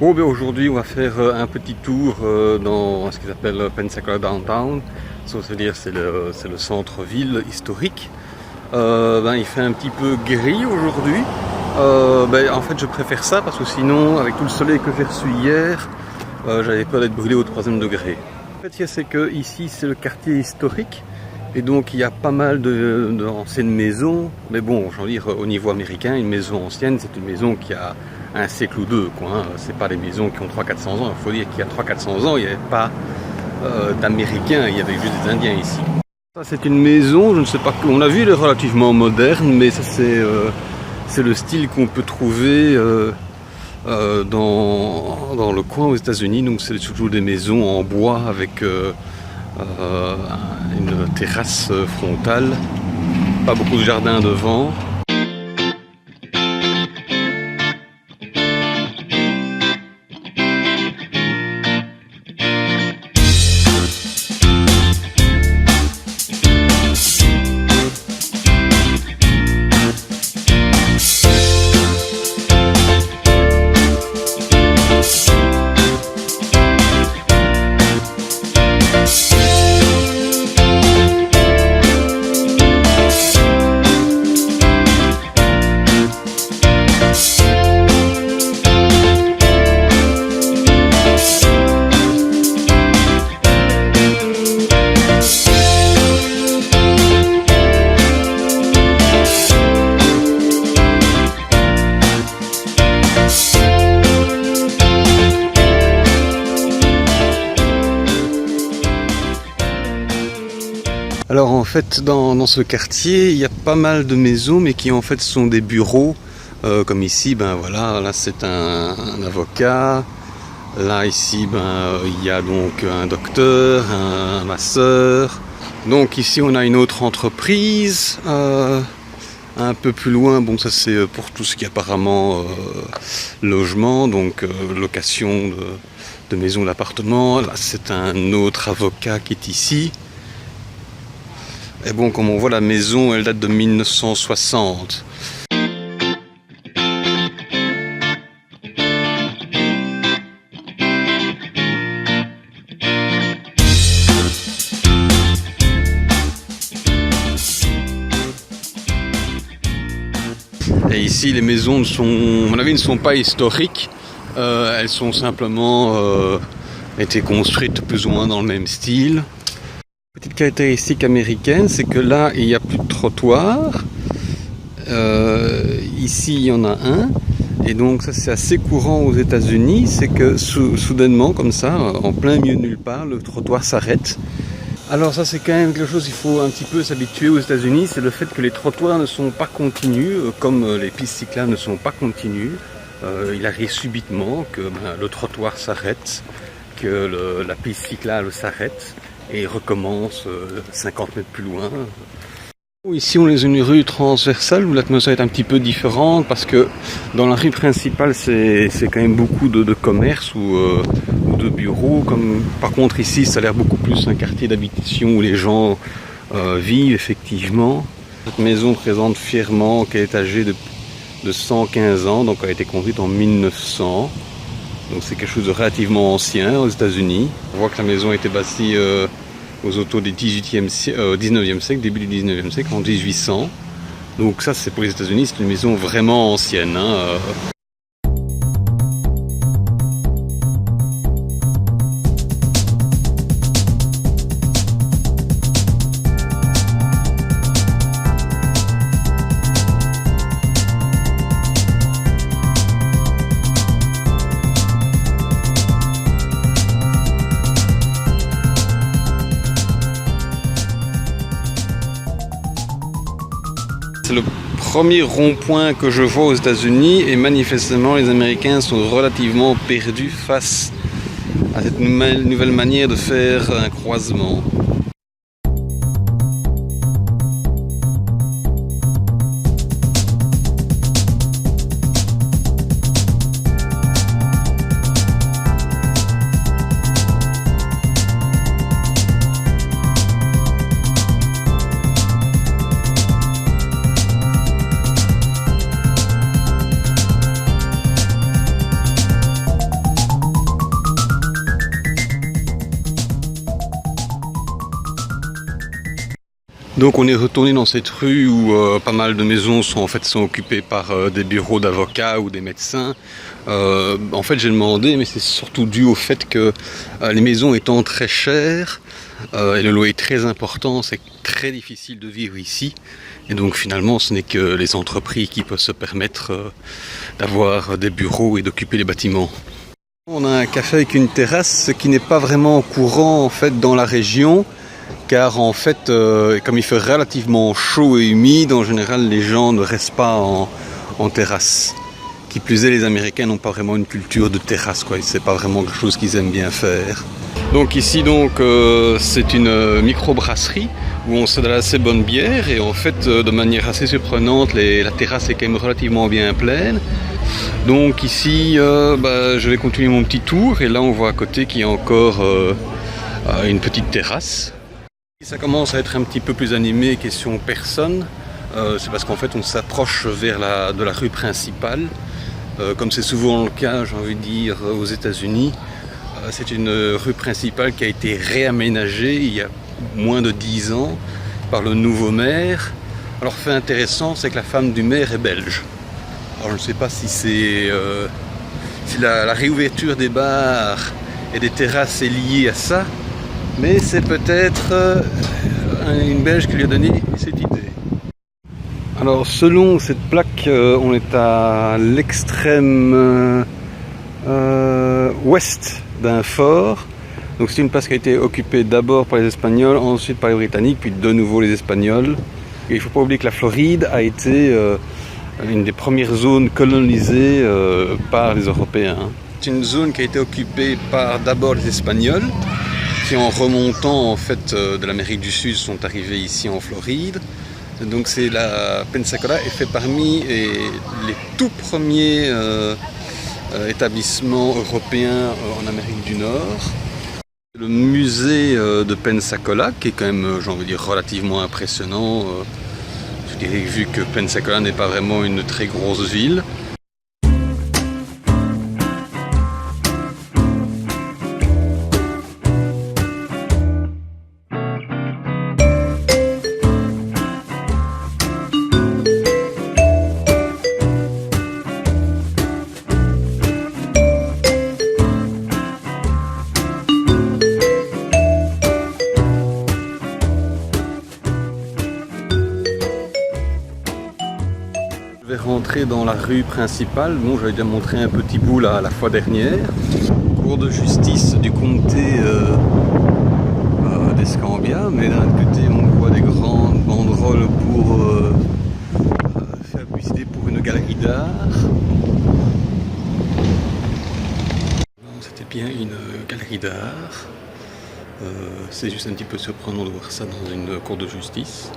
Bon, ben aujourd'hui, on va faire un petit tour dans ce qu'ils appellent Pensacola Downtown. Ça veut dire c'est le centre-ville historique. Il fait un petit peu gris aujourd'hui. En fait, je préfère ça parce que sinon, avec tout le soleil que j'ai reçu hier, j'avais peur d'être brûlé au 3e degré. En fait, c'est que ici, c'est le quartier historique. Et donc il y a pas mal d'anciennes maisons, mais bon, je veux dire, au niveau américain, une maison ancienne, c'est une maison qui a un siècle ou deux, quoi, hein. C'est pas des maisons qui ont 300-400 ans. Il faut dire qu'il y a 300-400 ans, il n'y avait pas d'Américains, il y avait juste des Indiens ici. Ça, c'est une maison, je ne sais pas, on a vu, elle est relativement moderne, mais ça c'est le style qu'on peut trouver dans le coin aux États-Unis. Donc c'est toujours des maisons en bois avec une terrasse frontale, pas beaucoup de jardin devant. Alors en fait dans ce quartier il y a pas mal de maisons mais qui en fait sont des bureaux comme ici, là c'est un avocat, là ici il y a donc un docteur, un masseur, donc ici on a une autre entreprise un peu plus loin, bon ça c'est pour tout ce qui est apparemment logement, donc location de maisons, d'appartements, là c'est un autre avocat qui est ici. Et bon, comme on voit, la maison, elle date de 1960. Et ici, les maisons à mon avis, ne sont pas historiques. Elles sont simplement été construites plus ou moins dans le même style. Petite caractéristique américaine, c'est que là, il n'y a plus de trottoir. Ici, il y en a un. Et donc, ça, c'est assez courant aux États-Unis. C'est que soudainement, comme ça, en plein milieu de nulle part, le trottoir s'arrête. Alors ça, c'est quand même quelque chose qu'il faut un petit peu s'habituer aux États-Unis. C'est le fait que les trottoirs ne sont pas continus, comme les pistes cyclables ne sont pas continues. Il arrive subitement que le trottoir s'arrête, que la piste cyclable s'arrête. Et recommence 50 mètres plus loin. Ici on est dans une rue transversale où l'atmosphère est un petit peu différente parce que dans la rue principale c'est quand même beaucoup de commerces ou de bureaux. Par contre ici ça a l'air beaucoup plus un quartier d'habitation où les gens vivent effectivement. Cette maison présente fièrement qu'elle est âgée de 115 ans, donc elle a été construite en 1900. Donc c'est quelque chose de relativement ancien aux États-Unis. On voit que la maison a été bâtie aux autours du 19e siècle, début du 19e siècle, en 1800. Donc ça, c'est pour les États-Unis, c'est une maison vraiment ancienne. C'est le premier rond-point que je vois aux États-Unis et manifestement les Américains sont relativement perdus face à cette nouvelle manière de faire un croisement. Donc on est retourné dans cette rue où pas mal de maisons sont occupées par des bureaux d'avocats ou des médecins. En fait j'ai demandé, mais c'est surtout dû au fait que les maisons étant très chères et le loyer très important, c'est très difficile de vivre ici. Et donc finalement ce n'est que les entreprises qui peuvent se permettre d'avoir des bureaux et d'occuper les bâtiments. On a un café avec une terrasse, ce qui n'est pas vraiment courant en fait dans la région. Car en fait, comme il fait relativement chaud et humide, en général les gens ne restent pas en terrasse. Qui plus est, les Américains n'ont pas vraiment une culture de terrasse, quoi. C'est pas vraiment quelque chose qu'ils aiment bien faire. Donc ici c'est une microbrasserie où on sait de assez bonne bière et en fait de manière assez surprenante la terrasse est quand même relativement bien pleine. Donc ici je vais continuer mon petit tour et là on voit à côté qu'il y a encore une petite terrasse. Ça commence à être un petit peu plus animé question personne, c'est parce qu'en fait on s'approche vers de la rue principale, comme c'est souvent le cas j'ai envie de dire aux États-Unis. C'est une rue principale qui a été réaménagée il y a moins de 10 ans par le nouveau maire. Alors fait intéressant, c'est que la femme du maire est belge. Alors je ne sais pas si c'est si la réouverture des bars et des terrasses est liée à ça. Mais c'est peut-être une Belge qui lui a donné cette idée. Alors selon cette plaque, on est à l'extrême ouest d'un fort. Donc c'est une place qui a été occupée d'abord par les Espagnols, ensuite par les Britanniques, puis de nouveau les Espagnols. Et il ne faut pas oublier que la Floride a été une des premières zones colonisées par les Européens. C'est une zone qui a été occupée par d'abord les Espagnols, qui en remontant en fait de l'Amérique du Sud sont arrivés ici en Floride. Donc c'est la Pensacola est fait parmi les tout premiers établissements européens en Amérique du Nord. Le musée de Pensacola qui est quand même, j'ai envie de dire, relativement impressionnant. Je dirais vu que Pensacola n'est pas vraiment une très grosse ville. Je vais rentrer dans la rue principale. Bon, j'avais déjà montré un petit bout là la fois dernière. Cour de justice du comté d'Escambia, mais d'un autre côté on voit des grandes banderoles pour faire publicité pour une galerie d'art. C'était bien une galerie d'art. C'est juste un petit peu surprenant de voir ça dans une cour de justice.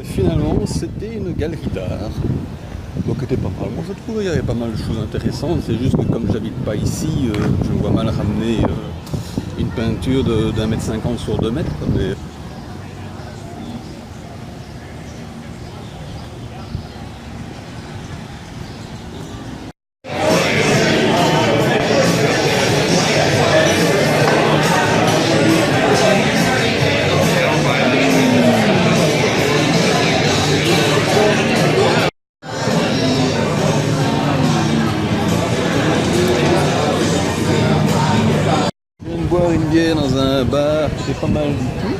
Finalement, c'était une galerie d'art, donc c'était pas mal. Moi, je trouvais qu'il y avait pas mal de choses intéressantes. C'est juste que comme j'habite pas ici, je me vois mal ramener une peinture d'1,50 m sur 2 mètres. Mais... boire une bière dans un bar, c'est pas mal du tout.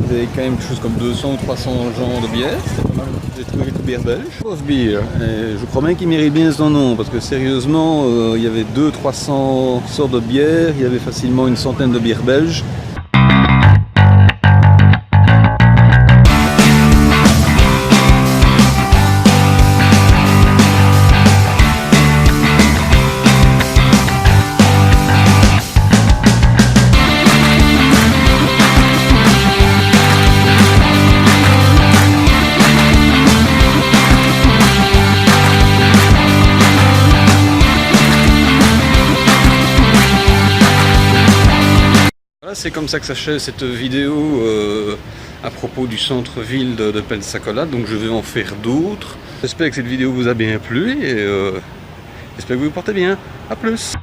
Vous avez quand même quelque chose comme 200 ou 300 genres de bière, c'est pas mal. J'ai trouvé quelques bières belges. Craft Beer, et je crois même qu'il mérite bien son nom, parce que sérieusement, il y avait 200-300 sortes de bières, il y avait facilement une centaine de bières belges. Voilà, c'est comme ça que s'achève cette vidéo à propos du centre-ville de Pensacola. Donc je vais en faire d'autres. J'espère que cette vidéo vous a bien plu et j'espère que vous vous portez bien. A plus!